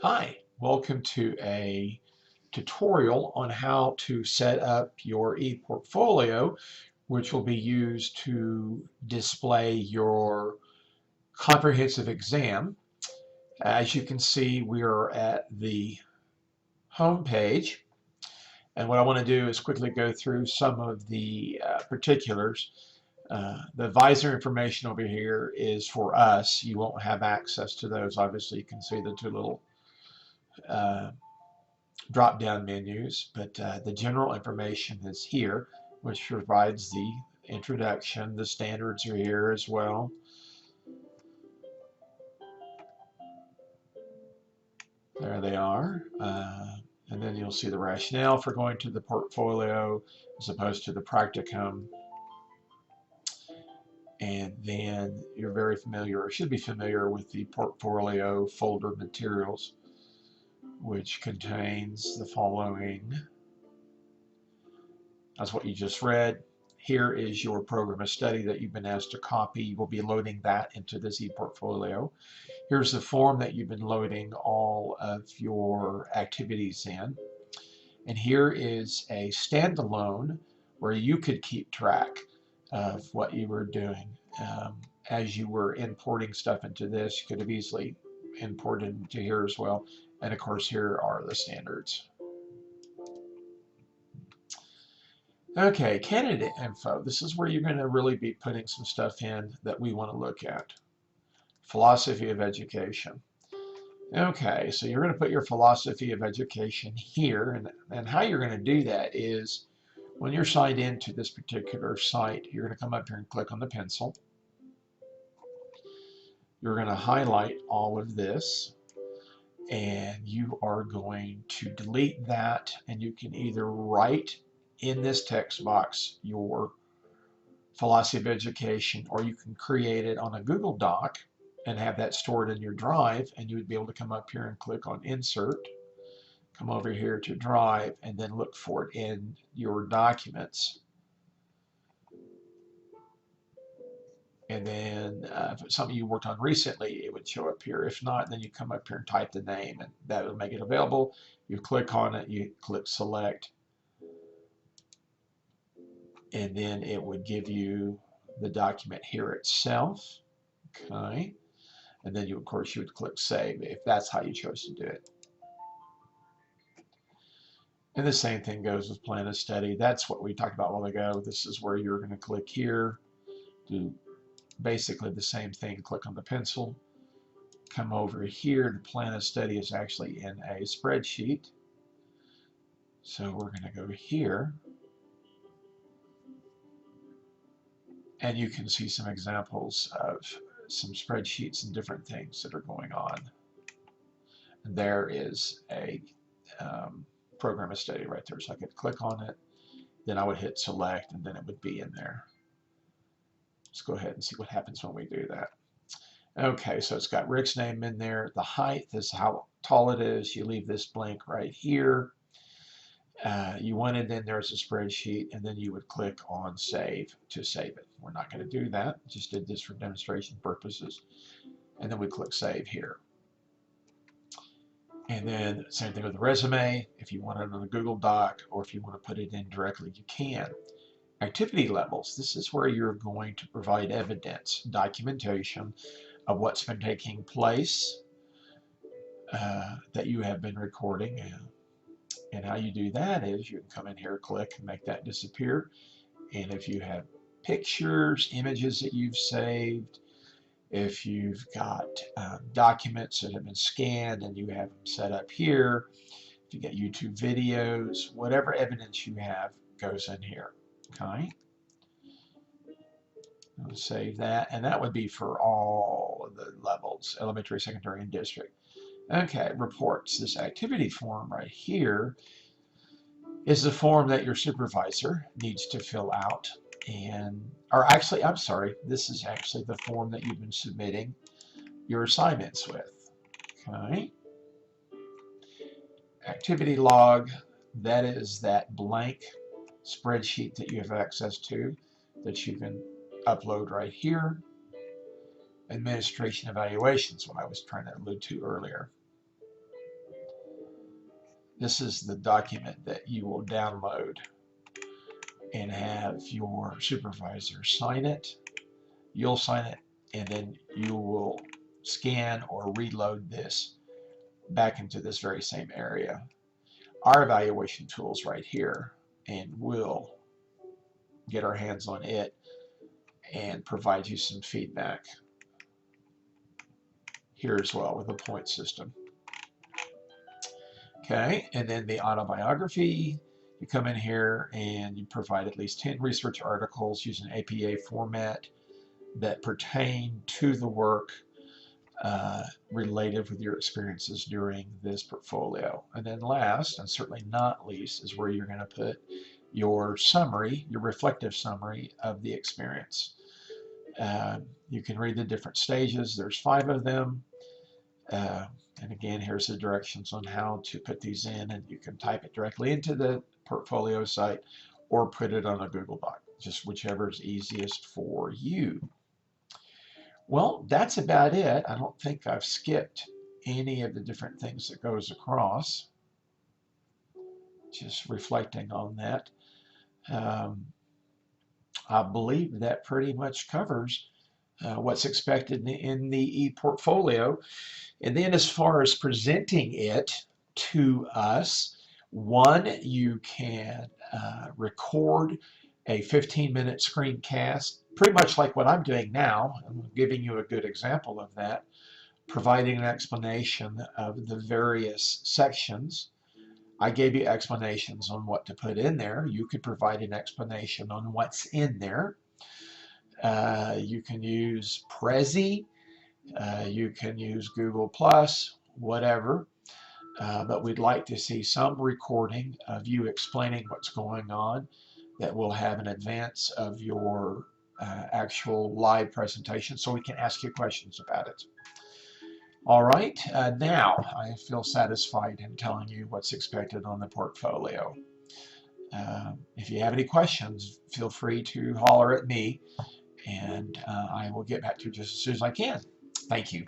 Hi, welcome to a tutorial on how to set up your ePortfolio, which will be used to display your comprehensive exam. As you can see, we are at the home page, and what I want to do is quickly go through some of the particulars. The advisor information over here is for us. You won't have access to those. Obviously, you can see the two little uh, drop-down menus, but the general information is here, which provides the introduction. The standards are here as well. There they are. And then you'll see the rationale for going to the portfolio as opposed to the practicum. And then you're very familiar, or should be familiar, with the portfolio folder materials, which contains the following. That's what you just read. Here is your program of study that you've been asked to copy. You will be loading that into this ePortfolio. Here's the form that you've been loading all of your activities in. And here is a standalone where you could keep track of what you were doing. As you were importing stuff into this, you could have easily imported into here as well. And of course, here are the standards. Okay, candidate info. This is where you're going to really be putting some stuff in that we want to look at. Philosophy of education. Okay, so you're going to put your philosophy of education here, and how you're going to do that is when you're signed into this particular site, you're going to come up here and click on the pencil. You're going to highlight all of this, and you are going to delete that, and you can either write in this text box your philosophy of education, or you can create it on a Google Doc and have that stored in your drive, and you would be able to come up here and click on insert, come over here to drive, and then look for it in your documents. And then if it's something you worked on recently, it would show up here. If not, then you come up here and type the name, and that will make it available. You click on it, you click select, and then it would give you the document here itself. Okay, and then of course you would click save if that's how you chose to do it. And the same thing goes with plan of study. That's what we talked about a while ago. This is where you're going to click here, do basically the same thing. Click on the pencil, come over here. The plan of study is actually in a spreadsheet, so we're going to go here, and you can see some examples of some spreadsheets and different things that are going on. And there is a program of study right there, so I could click on it, then I would hit select, and then it would be in there. Let's go ahead and see what happens when we do that. Okay, so it's got Rick's name in there. The height is how tall it is. You leave this blank right here. You want it in there as a spreadsheet, and then you would click on save to save it. We're not going to do that. Just did this for demonstration purposes. And then we click save here. And then same thing with the resume. If you want it on a Google Doc, or if you want to put it in directly, you can. Activity levels. This is where you're going to provide evidence, documentation of what's been taking place that you have been recording. And how you do that is you can come in here, click, and make that disappear. And if you have pictures, images that you've saved, if you've got documents that have been scanned and you have them set up here, if you got YouTube videos, whatever evidence you have goes in here. Okay. I'll save that, and that would be for all of the levels, elementary, secondary, and district. Okay, reports. This activity form right here is the form that your supervisor needs to fill out. Or actually, I'm sorry, this is actually the form that you've been submitting your assignments with. Okay. Activity log, that is that blank spreadsheet that you have access to that you can upload right here. Administration evaluations, what I was trying to allude to earlier. This is the document that you will download and have your supervisor sign it. You'll sign it, and then you will scan or reload this back into this very same area. Our evaluation tool is right here, and we'll get our hands on it and provide you some feedback here as well with a point system. Okay, and then the autobiography, you come in here and you provide at least 10 research articles using APA format that pertain to the work related with your experiences during this portfolio. And then last, and certainly not least, is where you're going to put your summary, your reflective summary of the experience. You can read the different stages. There's 5 of them. And again, here's the directions on how to put these in, and you can type it directly into the portfolio site or put it on a Google Doc, just whichever is easiest for you. Well, that's about it. I don't think I've skipped any of the different things that goes across. Just reflecting on that. I believe that pretty much covers what's expected in the e-portfolio. And then as far as presenting it to us, one, you can record a 15-minute screencast, pretty much like what I'm doing now. I'm giving you a good example of that, providing an explanation of the various sections. I gave you explanations on what to put in there. You could provide an explanation on what's in there. You can use Prezi. You can use Google Plus, whatever. But we'd like to see some recording of you explaining what's going on that will have an advance of your actual live presentation so we can ask you questions about it. All right, now I feel satisfied in telling you what's expected on the portfolio. If you have any questions, feel free to holler at me, and I will get back to you just as soon as I can. Thank you.